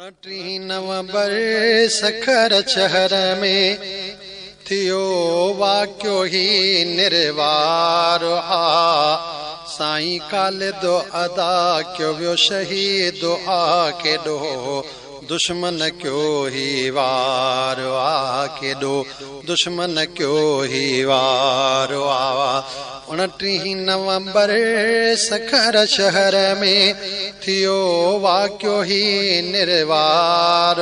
29 नवंबर सखर शहर में थियो वाक्यो ही निर्वार साईं काले दो अदा क्यों व्यो शहीद आके दो दुश्मन क्यों ही वार आके दो दुश्मन क्यों ही वार 29 नवंबर सखर शहर में थियो वाक्यो ही निर्वार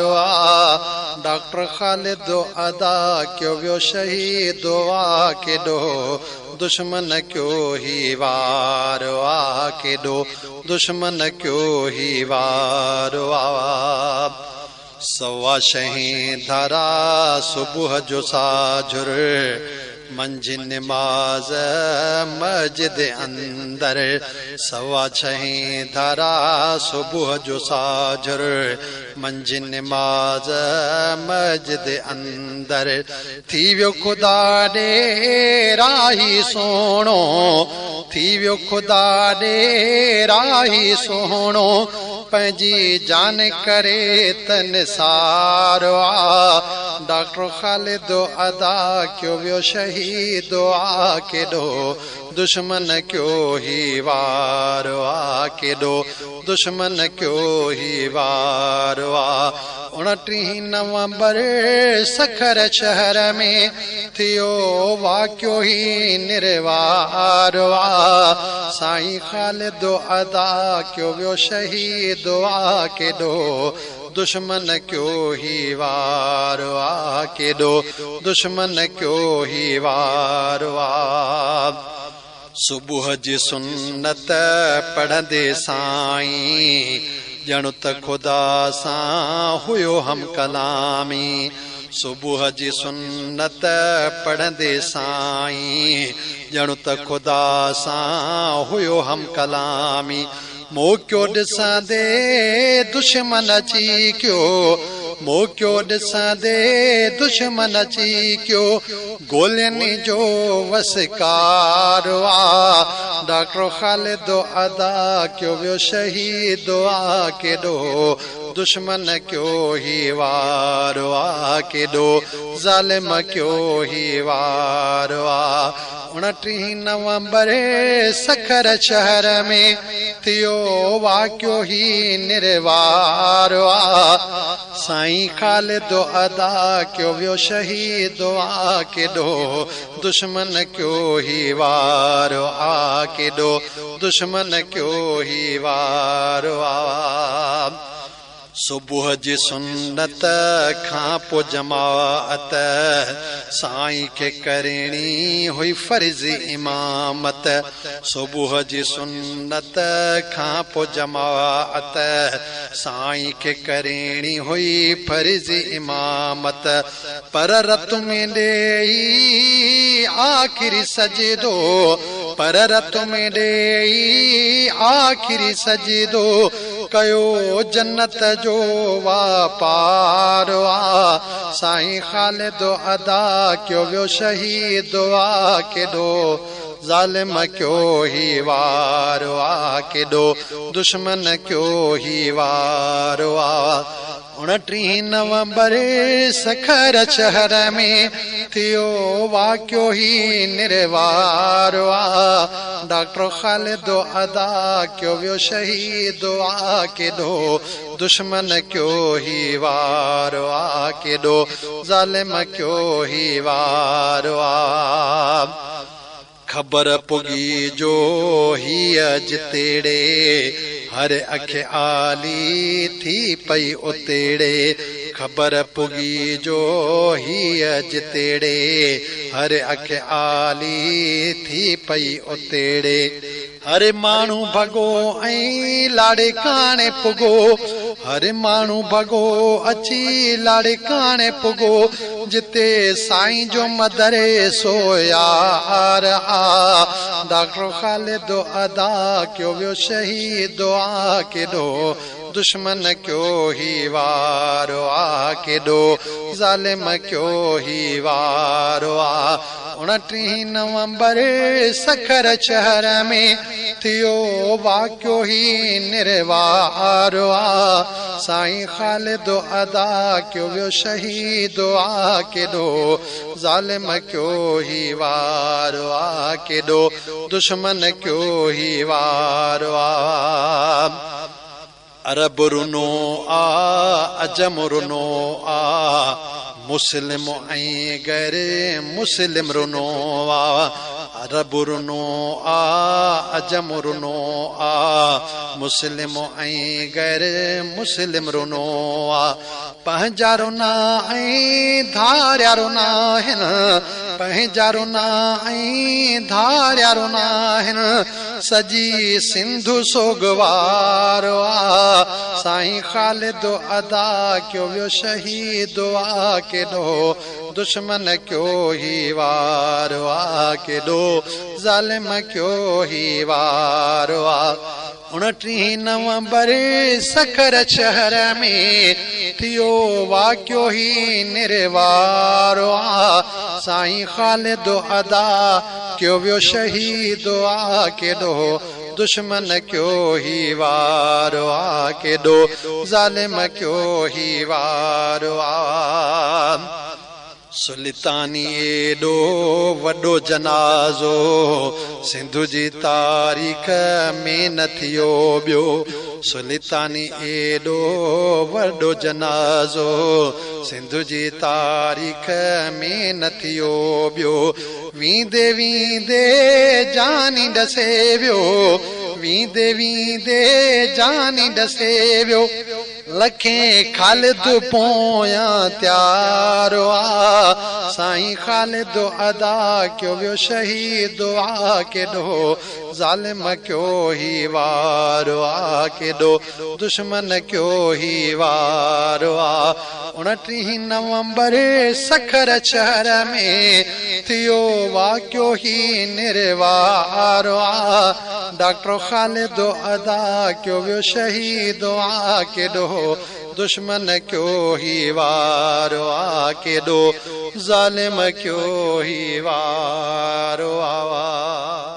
डॉक्टर खालिद अदा क्यों व्यो शहीद आके दो दुश्मन क्यों ही वार आके दो दुश्मन क्यों ही वार सवा शहीद धरा सुबह जो साजुर मंझि नमाज मस्जिद अंदर सवा छह धरा सुबह जो साजुर मंझि नमाज मस्जिद अंदर थी व्यो खुदा दे राही सोणो थी व्यो खुदा दे राही सोणो पंहिंजी जान करे तन सारो डॉक्टर खालिद अदा क्यों व्यो शहीद आके दो दुश्मन क्यों ही वार आके दो दुश्मन क्यों ही वार 29 नवंबर सखर शहर में थियो वाक्यो ही निर्वार साईं खालिद अदा क्यों व्यो शहीद आके दो दुश्मन क्यों ही वार आके दो दुश्मन क्यों ही वार सुबह जी सुन्नत पढ़ंदे साईं ॼण त खुदा सां हुयो हम कलामी सुबह जी सुन्नत पढ़ंदे साईं ॼण त खुदा सां हुयो हम कलामी मोक्यो ॾिसंदे दुश्मन अची क्यो मोक्यो ॾिसंदे दुश्मन अची क्यो गोलियनि जो वसकार डॉक्टर खालिद अदा क्यों व्यो शहीद आके दो दुश्मन क्यों ही वार आके दो जालिम क्यों ही वार 29 नवंबर सखर शहर में थियो वाक्यो ही निर्वार साईं खालिद अदा क्यों व्यो शहीद आके दो दुश्मन क्यों ही वार आके दो दुश्मन क्यों ही वार सुबह जी सुन्नत खां पो जमाअत साईं के करणी हुई फर्ज इमामत सुबह जी सुन्नत खां पो जमाअत साईं के करणी हुई फर्ज इमामत पर रत में ॾेई आखिरी सजदो पर रत में ॾेई आखिरी सजदो कयो जन्नत जो वापार साईं खालिद अदा क्यों व्यो शहीद आके दो जालिम क्यों ही वार आके दो दुश्मन क्यों ही वार 29 नवंबर सखर शहर में थियो वाक्यो ही निर्वार डॉक्टर खालिद अदा क्यों व्यो शहीद आके दो दुश्मन क्यों ही वार आके दो जालिम क्यों ही वार खबर पुगी जो ही अज तेड़े हर अख आली थी पई उतेड़े खबर पुगी जो ही अज तेड़े हर अख आली थी पई उतेड़े हर माण्हू भगो ऐं लाड़े काणे पुगो हर माण्हू भगो अची लाड़े काणे पुगो जिते साईं जो मदरे सोयार डॉक्टर खालिद अदा क्यों व्यो शहीद आके दो दुश्मन क्यों ही वारो आ केॾो ज़ालिम क्यों ही वारो आ 29 नवंबर सखर शहर में थियो वाक़ियो ही निर्वारो आ साईं ख़ालिद अदा क्यों वियो शहीद आ केॾो ज़ालिम क्यों ही वारो आ केॾो दुश्मन क्यों ही वारो आ अरब रुनो आ अजम रुनो आ मुस्लिम ऐं गैर मुस्लिम रुनो आ अरब रुनो आ अजम रुनो आ मुस्लिम ऐं गैर मुस्लिम रुनो आ पंहिंजा रुना ऐं धारिया रुना आहिनि पंहिंजा रुना ऐं धारिया रुना आहिनि सजी सिंधु सोगवारो आ साईं ख़ालिद अदा क्यों वियो शहीद आ केॾो दुश्मन क्यों ही वारो आ केॾो ज़ालिम क्यों ही वारो आ 29 नवंबर सखर शहर में थियो वाक़ियो ही निर्वारो आ साईं ख़ालिद अदा क्यों वियो शहीद आ केॾो दुश्मन क्यों ही वारो आ केॾो ज़ालिम क्यों ही वारो आ सुल्तानी एॾो वॾो जनाज़ो सिंधु जी तारीख़ में न थियो ॿियो सुल्तानी एॾो वॾो जनाज़ो सिंधु जी तारीख़ में न थियो ॿियो वींदे वींदे जानी ॾसे वियो वींदे वींदे जानी ॾसे वियो लखें ख़ालिद पोयां त्यारो आ साईं ख़ालिद अदा क्यों वियो शहीद आ केॾो ज़ालिम क्यों ही वारो आ केॾो दुश्मन क्यों ही वारो आ 29 नवंबर सखर शहर में थियो वाक़ियो ही निर्वारो आ डॉक्टर ख़ालिद अदा क्यों वियो शहीद आ केॾो दुश्मन क्यों ही वारो आ केॾो ज़ालिम क्यों ही वारो आ